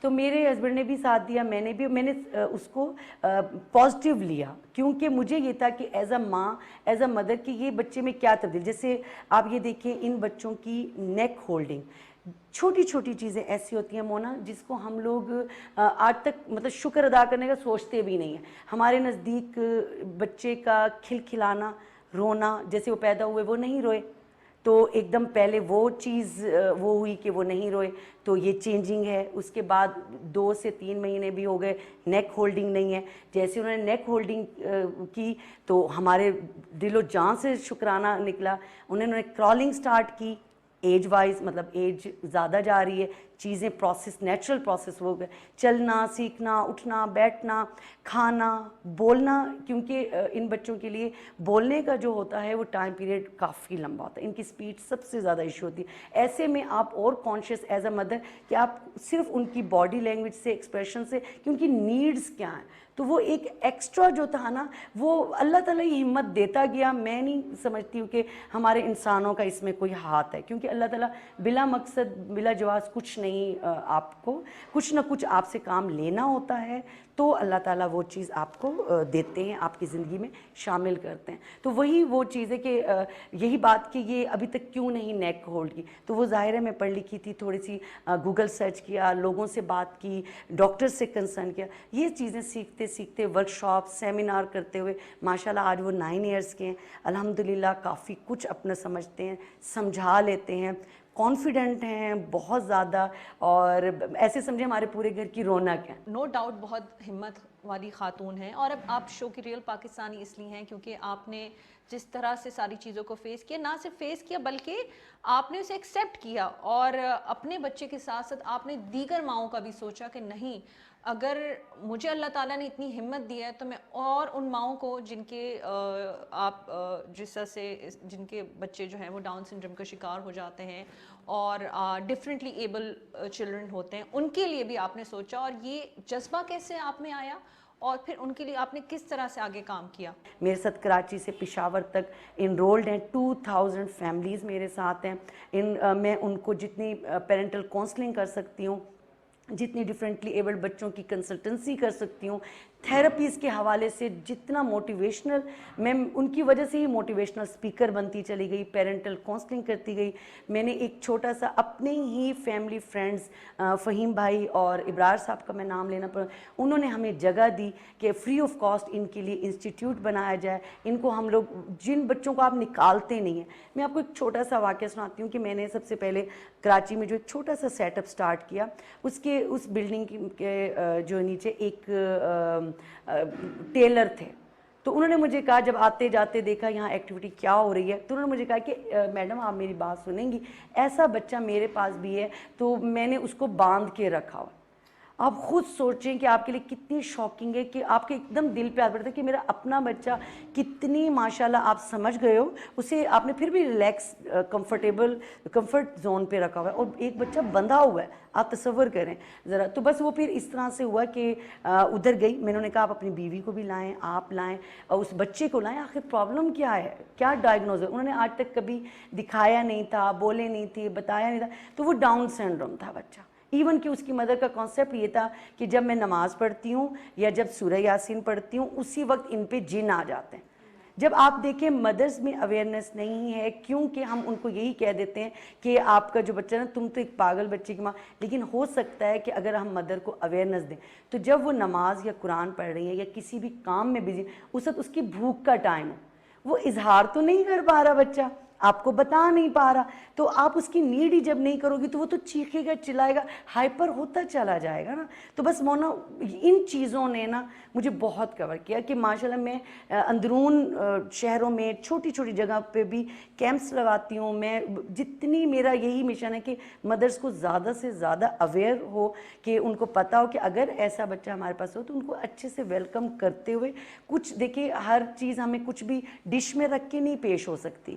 تو میرے ہسبینڈ نے بھی ساتھ دیا, میں نے اس کو پازیٹیو لیا, کیونکہ مجھے یہ تھا کہ ایز اے ماں, ایز اے مدر, کہ یہ بچے میں کیا تبدیل. جیسے آپ یہ دیکھیں ان بچوں کی نیک ہولڈنگ, چھوٹی چھوٹی چیزیں ایسی ہوتی ہیں مونا جس کو ہم لوگ آج تک مطلب شکر ادا کرنے کا سوچتے بھی نہیں ہیں. ہمارے نزدیک بچے کا کھلکھلانا, رونا, جیسے وہ پیدا ہوئے وہ نہیں روئے, تو ایک دم پہلے وہ چیز وہ ہوئی کہ وہ نہیں روئے, تو یہ چینجنگ ہے. اس کے بعد 2 سے 3 مہینے بھی ہو گئے, نیک ہولڈنگ نہیں ہے. جیسے انہوں نے نیک ہولڈنگ کی تو ہمارے دل و جان سے شکرانہ نکلا. انہوں نے کرالنگ سٹارٹ کی, ایج وائز مطلب ایج زیادہ جا رہی ہے, چیزیں پروسیس, نیچرل پروسیس ہو گئے, چلنا سیکھنا, اٹھنا بیٹھنا, کھانا, بولنا, کیونکہ ان بچوں کے لیے بولنے کا جو ہوتا ہے وہ ٹائم پیریڈ کافی لمبا ہوتا ہے, ان کی سپیڈ سب سے زیادہ ایشو ہوتی ہے. ایسے میں آپ اور کانشیس ایز اے مدر کہ آپ صرف ان کی باڈی لینگویج سے, ایکسپریشن سے کہ ان کی نیڈز کیا ہیں, تو وہ ایک ایکسٹرا جو تھا نا وہ اللہ تعالیٰ یہ ہمت دیتا گیا. میں نہیں سمجھتی ہوں کہ ہمارے انسانوں کا اس میں کوئی ہاتھ ہے, کیونکہ اللہ تعالیٰ بلا مقصد بلا جواز کچھ نہیں, آپ کو کچھ نہ کچھ آپ سے کام لینا ہوتا ہے, تو اللہ تعالیٰ وہ چیز آپ کو دیتے ہیں, آپ کی زندگی میں شامل کرتے ہیں. تو وہی وہ چیز ہے کہ یہی بات کہ یہ ابھی تک کیوں نہیں نیک ہولڈ کی, تو وہ ظاہر ہے میں پڑھ لکھی تھی, تھوڑی سی گوگل سرچ کیا, لوگوں سے بات کی, ڈاکٹر سے کنسرن کیا, یہ چیزیں سیکھتے سیکھتے ورک شاپ سیمینار کرتے ہوئے ماشاءاللہ آج وہ 9 ایئرس کے ہیں. الحمدللہ کافی کچھ اپنا سمجھتے ہیں, سمجھا لیتے ہیں, کانفیڈنٹ ہیں بہت زیادہ, اور ایسے سمجھے ہمارے پورے گھر کی رونق ہے. نو ڈاؤٹ بہت ہمت والی خاتون ہیں, اور اب آپ شو کی ریئل پاکستانی اس لیے ہیں کیونکہ آپ نے جس طرح سے ساری چیزوں کو فیس کیا, نہ صرف فیس کیا بلکہ آپ نے اسے ایکسیپٹ کیا, اور اپنے بچے کے ساتھ ساتھ آپ نے دیگر ماؤں کا بھی سوچا کہ نہیں, اگر مجھے اللہ تعالیٰ نے اتنی ہمت دی ہے تو میں اور ان ماؤں کو جن کے آپ جس طرح سے جن کے بچے جو ہیں وہ ڈاؤن سنڈروم کا شکار ہو جاتے ہیں اور ڈفرینٹلی ایبل چلڈرن ہوتے ہیں, ان کے لیے بھی آپ نے سوچا, اور یہ جذبہ کیسے آپ میں آیا, اور پھر ان کے لیے آپ نے کس طرح سے آگے کام کیا؟ میرے ساتھ کراچی سے پشاور تک انرولڈ ہیں 2000 فیملیز میرے ساتھ ہیں. میں ان کو جتنی پیرنٹل کونسلنگ کر سکتی ہوں, جتنی ڈفرینٹلی ایبلڈ بچوں کی کنسلٹنسی کر سکتی ہوں, تھیراپیز کے حوالے سے جتنا موٹیویشنل, میں ان کی وجہ سے ہی موٹیویشنل اسپیکر بنتی چلی گئی, پیرنٹل کونسلنگ کرتی گئی. میں نے ایک چھوٹا سا اپنے ہی فیملی فرینڈز, فہیم بھائی اور ابرار صاحب کا میں نام لینا پڑا, انہوں نے ہمیں جگہ دی کہ فری آف کاسٹ ان کے لیے انسٹیٹیوٹ بنایا جائے. ان کو ہم لوگ جن بچوں کو آپ نکالتے نہیں ہیں, میں آپ کو ایک چھوٹا سا واقعہ سناتی ہوں کہ میں نے سب سے پہلے کراچی میں جو ایک چھوٹا سا سیٹ اپ سٹارٹ کیا, اس بلڈنگ کے جو نیچے ایک ٹیلر تھے. تو انہوں نے مجھے کہا, جب آتے جاتے دیکھا یہاں ایکٹیویٹی کیا ہو رہی ہے, تو انہوں نے مجھے کہا کہ میڈم آپ میری بات سنیں گی, ایسا بچہ میرے پاس بھی ہے, تو میں نے اس کو باندھ کے رکھا ہوا. آپ خود سوچیں کہ آپ کے لیے کتنی شاکنگ ہے کہ آپ کے ایک دم دل پہ آ پڑتا ہے کہ میرا اپنا بچہ کتنی ماشاءاللہ آپ سمجھ گئے ہو, اسے آپ نے پھر بھی ریلیکس کمفرٹ زون پہ رکھا ہوا ہے, اور ایک بچہ بندھا ہوا ہے, آپ تصور کریں ذرا. تو بس وہ پھر اس طرح سے ہوا کہ ادھر گئی, میں نے کہا آپ اپنی بیوی کو بھی لائیں, آپ لائیں, اور اس بچے کو لائیں, آخر پرابلم کیا ہے, کیا ڈائگنوز ہے. انہوں نے آج تک کبھی دکھایا نہیں تھا, بولے نہیں تھے, بتایا نہیں تھا, تو وہ ڈاؤن سنڈروم تھا بچہ. ایون کہ اس کی مدر کا کانسیپٹ یہ تھا کہ جب میں نماز پڑھتی ہوں یا جب سورہ یاسین پڑھتی ہوں اسی وقت ان پہ جن آ جاتے ہیں. جب آپ دیکھیں مدرز میں اویئرنیس نہیں ہے, کیونکہ ہم ان کو یہی کہہ دیتے ہیں کہ آپ کا جو بچہ نا, تم تو ایک پاگل بچے کی ماں. لیکن ہو سکتا ہے کہ اگر ہم مدر کو اویئرنیس دیں, تو جب وہ نماز یا قرآن پڑھ رہی ہے یا کسی بھی کام میں بزی, اس وقت اس کی بھوک کا ٹائم ہے, وہ اظہار تو نہیں کر پا رہا بچہ, آپ کو بتا نہیں پا رہا, تو آپ اس کی نیڈ ہی جب نہیں کرو گی تو وہ تو چیخے گا, چلائے گا, ہائپر ہوتا چلا جائے گا نا. تو بس مونا ان چیزوں نے نا مجھے بہت کور کیا کہ ماشاءاللہ میں اندرون شہروں میں چھوٹی چھوٹی جگہ پہ بھی کیمپس لگاتی ہوں. میں جتنی, میرا یہی مشن ہے کہ مدرس کو زیادہ سے زیادہ اویئر ہو, کہ ان کو پتہ ہو کہ اگر ایسا بچہ ہمارے پاس ہو تو ان کو اچھے سے ویلکم کرتے ہوئے, کچھ دیکھیں ہر چیز ہمیں کچھ بھی ڈش میں رکھ کے نہیں پیش ہو سکتی,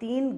3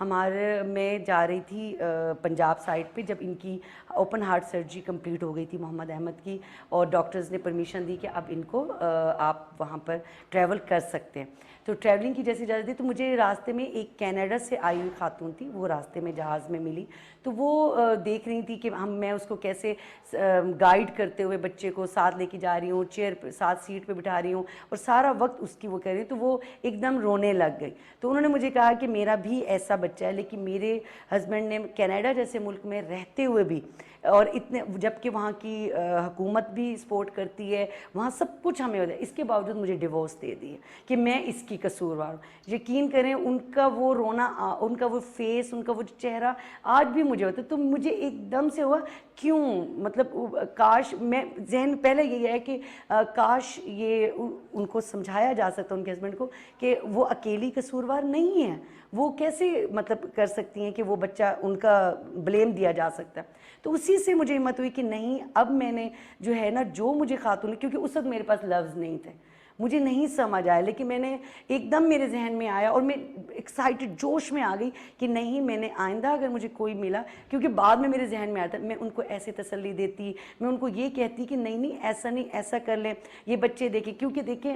میں جا رہی تھی پنجاب سائڈ پہ جب ان کی اوپن ہارٹ سرجری کمپلیٹ ہو گئی تھی محمد احمد کی, اور ڈاکٹرز نے پرمیشن دی کہ اب ان کو آپ وہاں پر ٹریول کر سکتے ہیں. تو ٹریولنگ کی جیسی اجازت دی تو مجھے راستے میں ایک کینیڈا سے آئی ہوئی خاتون تھی, وہ راستے میں جہاز میں ملی. تو وہ دیکھ رہی تھی کہ میں اس کو کیسے گائیڈ کرتے ہوئے بچے کو ساتھ لے کے جا رہی ہوں, چیئر پہ ساتھ سیٹ پہ بٹھا رہی ہوں, اور سارا وقت اس کی وہ کر رہی ہوں. تو وہ ایک دم رونے لگ گئی. تو انہوں نے مجھے کہا کہ میرا بھی ایسا بچہ ہے, لیکن میرے ہسبینڈ نے کینیڈا جیسے ملک میں رہتے ہوئے بھی, اور اتنے جب کہ وہاں کی حکومت بھی سپورٹ کرتی ہے, وہاں سب کچھ ہمیں ہوتا ہے, اس کے باوجود مجھے ڈیورس دے دی کہ میں اس کی قصوروار ہوں. یقین کریں ان کا وہ رونا, ان کا وہ فیس, ان کا وہ چہرہ آج بھی مجھے ہوتا ہے. تو مجھے ایک دم سے ہوا کیوں, مطلب کاش میں ذہن پہلے یہ ہے کہ کاش یہ ان کو سمجھایا جا سکتا ان کے ہسبینڈ کو کہ وہ اکیلی قصوروار نہیں ہیں, وہ کیسے مطلب کر سکتی ہیں کہ وہ بچہ ان کا بلیم دیا جا سکتا ہے. تو اسی سے مجھے ہمت ہوئی کہ نہیں, اب میں نے جو ہے نا, جو مجھے خاتون, کیونکہ اس وقت میرے پاس لفظ نہیں تھے, مجھے نہیں سمجھ آیا, لیکن میں نے ایک دم میرے ذہن میں آیا اور میں ایکسائٹڈ جوش میں آ گئی کہ نہیں, میں نے آئندہ اگر مجھے کوئی ملا, کیونکہ بعد میں میرے ذہن میں آیا تھا, میں ان کو ایسے تسلی دیتی, میں ان کو یہ کہتی کہ نہیں نہیں ایسا نہیں, ایسا کر لیں, یہ بچے دیکھیں. کیونکہ دیکھیں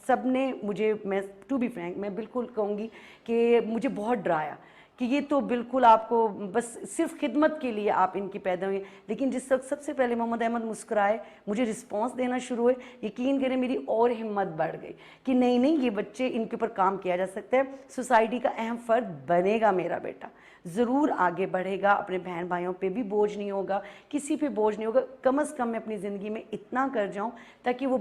سب نے مجھے, میں ٹو بی فرینک میں بالکل کہوں گی کہ مجھے بہت ڈرایا کہ یہ تو بالکل آپ کو بس صرف خدمت کے لیے آپ ان کی پیدا ہوئی. لیکن جس وقت سب سے پہلے محمد احمد مسکرائے, مجھے رسپانس دینا شروع ہوئے, یقین کریں میری اور ہمت بڑھ گئی کہ نہیں نہیں, یہ بچے, ان کے اوپر کام کیا جا سکتا ہے, سوسائٹی کا اہم فرد بنے گا میرا بیٹا, ضرور آگے بڑھے گا, اپنے بہن بھائیوں پہ بھی بوجھ نہیں ہوگا, کسی پہ بوجھ نہیں ہوگا. کم از کم میں اپنی زندگی میں اتنا کر جاؤں تاکہ وہ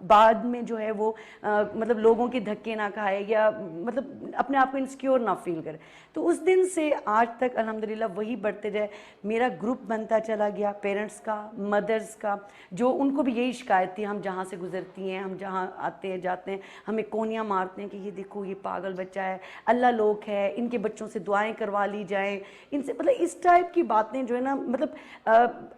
بعد میں جو ہے وہ مطلب لوگوں کے دھکے نہ کھائے, یا مطلب اپنے آپ کو انسیکیور نہ فیل کرے. تو اس دن سے آج تک الحمدللہ وہی بڑھتے جائے, میرا گروپ بنتا چلا گیا پیرنٹس کا, مدرس کا, جو ان کو بھی یہی شکایت تھی, ہم جہاں سے گزرتی ہیں, ہم جہاں آتے ہیں جاتے ہیں, ہمیں کونیاں مارتے ہیں کہ یہ دیکھو یہ پاگل بچہ ہے, اللہ لوگ ہے, ان کے بچوں سے دعائیں کروا لی جائیں, ان سے مطلب اس ٹائپ کی باتیں جو ہے نا, مطلب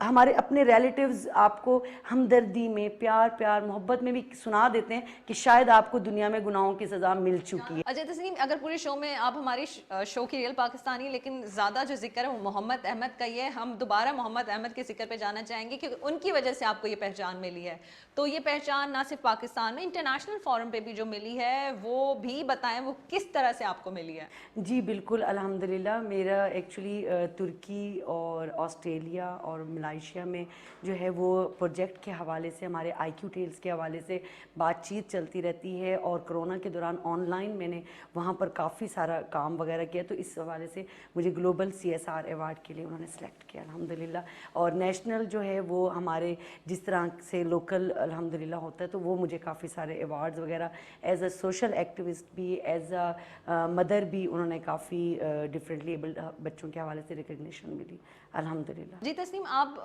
ہمارے اپنے ریلیٹیوز آپ کو ہمدردی میں, پیار محبت میں بھی سنا دیتے ہیں کہ شاید آپ کو دنیا میں گناہوں کی سزا مل چکی ہے. اجے تسنیم, اگر پورے شو میں آپ ہماری شو کی ریئل پاکستانی, لیکن زیادہ جو ذکر ہے وہ محمد احمد کا ہی ہے. ہم دوبارہ محمد احمد کے ذکر پہ جانا چاہیں گے کہ ان کی وجہ سے آپ کو یہ پہچان ملی ہے. تو یہ پہچان نہ صرف پاکستان میں, انٹرنیشنل فورم پہ بھی جو ملی ہے وہ بھی بتائیں, وہ کس طرح سے آپ کو ملی ہے؟ جی بالکل الحمدللہ, میرا ایکچولی ترکی اور آسٹریلیا اور ملائیشیا میں جو ہے وہ پروجیکٹ کے حوالے سے, ہمارے آئی کیو ٹیلز کے حوالے سے بات چیت چلتی رہتی ہے, اور کرونا کے دوران آن لائن میں نے وہاں پر کافی سارا کام وغیرہ کیا, تو اس حوالے سے مجھے گلوبل CSR ایوارڈ کے لیے انہوں نے سلیکٹ کیا الحمدللہ. اور نیشنل جو ہے وہ ہمارے جس طرح سے لوکل الحمدللہ ہوتا ہے, تو وہ مجھے کافی سارے ایوارڈز وغیرہ ایز اے سوشل ایکٹیوسٹ بھی, ایز اے مدر بھی, انہوں نے کافی ڈفرینٹلی ایبلڈ بچوں کے حوالے سے ریکگنیشن ملی الحمدللہ. جی تسنیم, آپ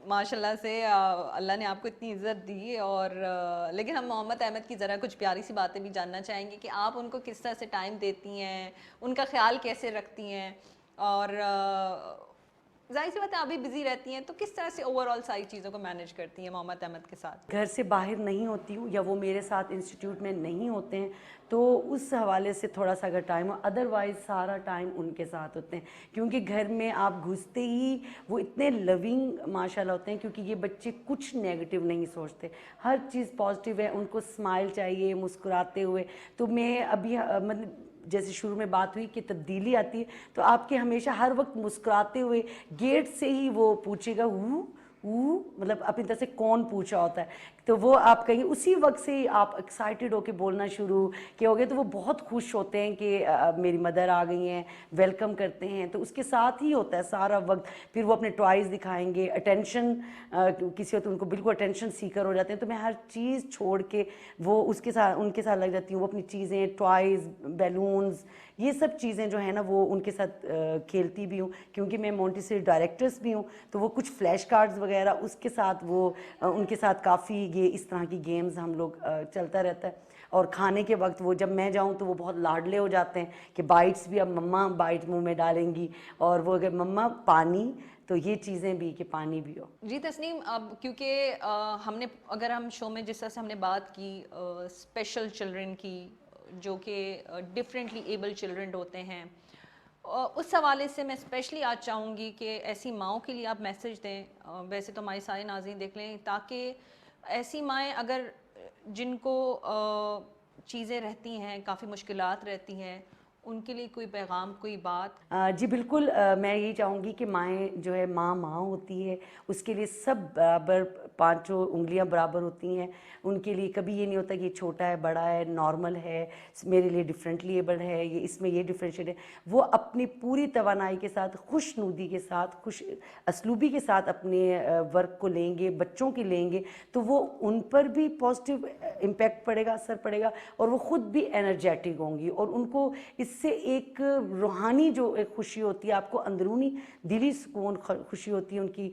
ماشاء اللہ سے اللہ نے آپ کو اتنی عزت دی, اور لیکن ہم محمد احمد کی ذرا کچھ پیاری سی باتیں بھی جاننا چاہیں گے کہ آپ ان کو کس طرح سے ٹائم دیتی ہیں, ان کا خیال کیسے رکھتی ہیں, اور ظاہر سی بات ہے ابھی بزی رہتی ہیں, تو کس طرح سے اوور آل ساری چیزوں کو مینیج کرتی ہیں محمد احمد کے ساتھ؟ گھر سے باہر نہیں ہوتی ہوں, یا وہ میرے ساتھ انسٹیٹیوٹ میں نہیں ہوتے ہیں, تو اس حوالے سے تھوڑا سا اگر ٹائم ہو, ادروائز سارا ٹائم ان کے ساتھ ہوتے ہیں, کیونکہ گھر میں آپ گھستے ہی وہ اتنے لونگ ماشاءاللہ ہوتے ہیں, کیونکہ یہ بچے کچھ نیگیٹو نہیں سوچتے, ہر چیز پازیٹیو ہے, ان کو اسمائل چاہیے مسکراتے ہوئے. تو میں ابھی مطلب جیسے شروع میں بات ہوئی کہ تبدیلی آتی ہے, تو آپ کے ہمیشہ ہر وقت مسکراتے ہوئے گیٹ سے ہی وہ پوچھے گا مطلب اپنی طرح سے کون پوچھا ہوتا ہے, تو وہ آپ کہیں اسی وقت سے ہی آپ ایکسائٹیڈ ہو کے بولنا شروع کیا ہو گیا, تو وہ بہت خوش ہوتے ہیں کہ میری مدر آ گئی ہیں, ویلکم کرتے ہیں. تو اس کے ساتھ ہی ہوتا ہے سارا وقت. پھر وہ اپنے ٹوائز دکھائیں گے, اٹینشن کسی وقت ان کو بالکل اٹینشن سیکر ہو جاتے ہیں, تو میں ہر چیز چھوڑ کے وہ اس کے ساتھ ان کے ساتھ لگ جاتی ہوں. وہ اپنی چیزیں, ٹوائز, بیلونز, یہ سب چیزیں جو ہیں نا وہ ان کے ساتھ کھیلتی بھی ہوں, کیونکہ میں مونٹیسری ڈائریکٹرس بھی ہوں, تو وہ کچھ فلیش کارڈز وغیرہ اس کے ساتھ وہ ان کے ساتھ کافی یہ اس طرح کی گیمز ہم لوگ چلتا رہتا ہے. اور کھانے کے وقت وہ جب میں جاؤں تو وہ بہت لاڈلے ہو جاتے ہیں کہ بائٹس بھی اب مما بائٹ منہ میں ڈالیں گی, اور وہ اگر مما پانی, تو یہ چیزیں بھی کہ پانی بھی ہو. جی تسنیم, اب کیونکہ ہم نے اگر ہم شو میں جس طرح سے ہم نے بات کی اسپیشل چلڈرن کی, جو کہ ڈفرینٹلی ایبل چلڈرن ہوتے ہیں, اس حوالے سے میں اسپیشلی آج چاہوں گی کہ ایسی ماؤں کے لیے آپ میسج دیں. ویسے تو ہمارے سارے ناظرین دیکھ لیں, تاکہ ایسی مائیں اگر جن کو چیزیں رہتی ہیں, کافی مشکلات رہتی ہیں, ان کے لیے کوئی پیغام, کوئی بات. جی بالکل, میں یہی چاہوں گی کہ مائیں جو ہے ماں ہوتی ہے, اس کے لیے سب برابر, پانچوں انگلیاں برابر ہوتی ہیں. ان کے لیے کبھی یہ نہیں ہوتا کہ یہ چھوٹا ہے, بڑا ہے, نارمل ہے, میرے لیے ڈفرینٹلی ایبلڈ ہے, یہ اس میں یہ ڈفرینشیٹ ہے. وہ اپنی پوری توانائی کے ساتھ, خوش نودی کے ساتھ, خوش اسلوبی کے ساتھ اپنے ورک کو لیں گے, بچوں کے لیں گے, تو وہ ان پر بھی پازیٹیو امپیکٹ پڑے گا, اثر پڑے گا, اور وہ خود بھی انرجیٹک ہوں گی, اور ان کو اس سے ایک روحانی جو ایک خوشی ہوتی ہے, آپ کو اندرونی دلی سکون خوشی ہوتی ہے ان کی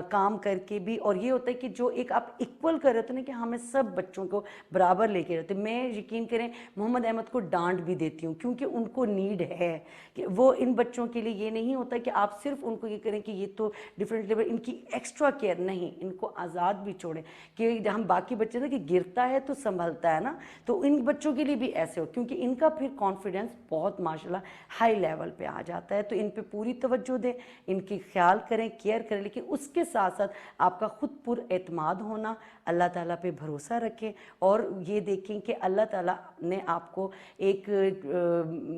کام کر کے بھی. اور یہ ہوتا ہے کہ جو ایک آپ ایکول کر رہے ہوتے ہیں نا, کہ ہمیں سب بچوں کو برابر لے کے رہتے ہیں. میں یقین کریں محمد احمد کو ڈانٹ بھی دیتی ہوں, کیونکہ ان کو نیڈ ہے کہ وہ ان بچوں کے لیے یہ نہیں ہوتا کہ آپ صرف ان کو یہ کریں کہ یہ تو ڈفرینٹ لیول, ان کی ایکسٹرا کیئر نہیں, ان کو آزاد بھی چھوڑیں. کہ ہم باقی بچے نا کہ گرتا ہے تو سنبھلتا ہے نا, تو ان بچوں کے لیے بھی ایسے ہو, کیونکہ ان کا پھر کانفیڈنس بہت ماشاءاللہ ہائی لیول پہ آ جاتا ہے. تو ان پہ پوری توجہ دیں, ان کی خیال کریں, کیئر کریں, لیکن اس کے ساتھ ساتھ آپ کا خود پر اعتماد ہونا, اللہ تعالیٰ پہ بھروسہ رکھیں, اور یہ دیکھیں کہ اللہ تعالیٰ نے آپ کو ایک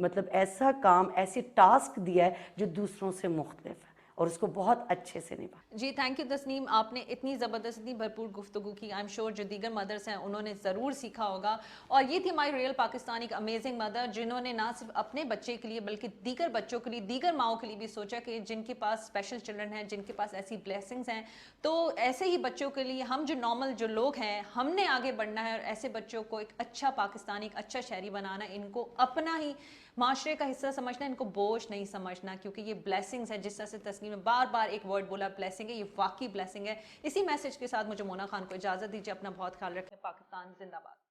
مطلب ایسا کام, ایسے ٹاسک دیا ہے جو دوسروں سے مختلف ہے, اور اس کو بہت اچھے سے نبھائیں. جی تھینک یو تسنیم, آپ نے اتنی زبردست, اتنی بھرپور گفتگو کی. آئی ایم شیور جو دیگر مدرس ہیں انہوں نے ضرور سیکھا ہوگا. اور یہ تھی ہماری ریئل پاکستان, ایک امیزنگ مدر, جنہوں نے نہ صرف اپنے بچے کے لیے بلکہ دیگر بچوں کے لیے, دیگر ماؤں کے لیے بھی سوچا کہ جن کے پاس اسپیشل چلڈرن ہیں, جن کے پاس ایسی بلیسنگز ہیں, تو ایسے ہی بچوں کے لیے ہم جو نارمل جو لوگ ہیں, ہم نے آگے بڑھنا ہے, اور ایسے بچوں کو ایک اچھا پاکستانی, ایک اچھا شہری بنانا ہے. ان کو اپنا ہی معاشرے کا حصہ سمجھنا, ان کو بوجھ نہیں سمجھنا, کیونکہ یہ بلیسنگز ہے. جس طرح سے تسنیم نے بار بار ایک ورڈ بولا, بلیسنگ ہے, یہ واقعی بلیسنگ ہے. اسی میسج کے ساتھ مجھے مونا خان کو اجازت دیجیے. اپنا بہت خیال رکھیں. پاکستان زندہ باد.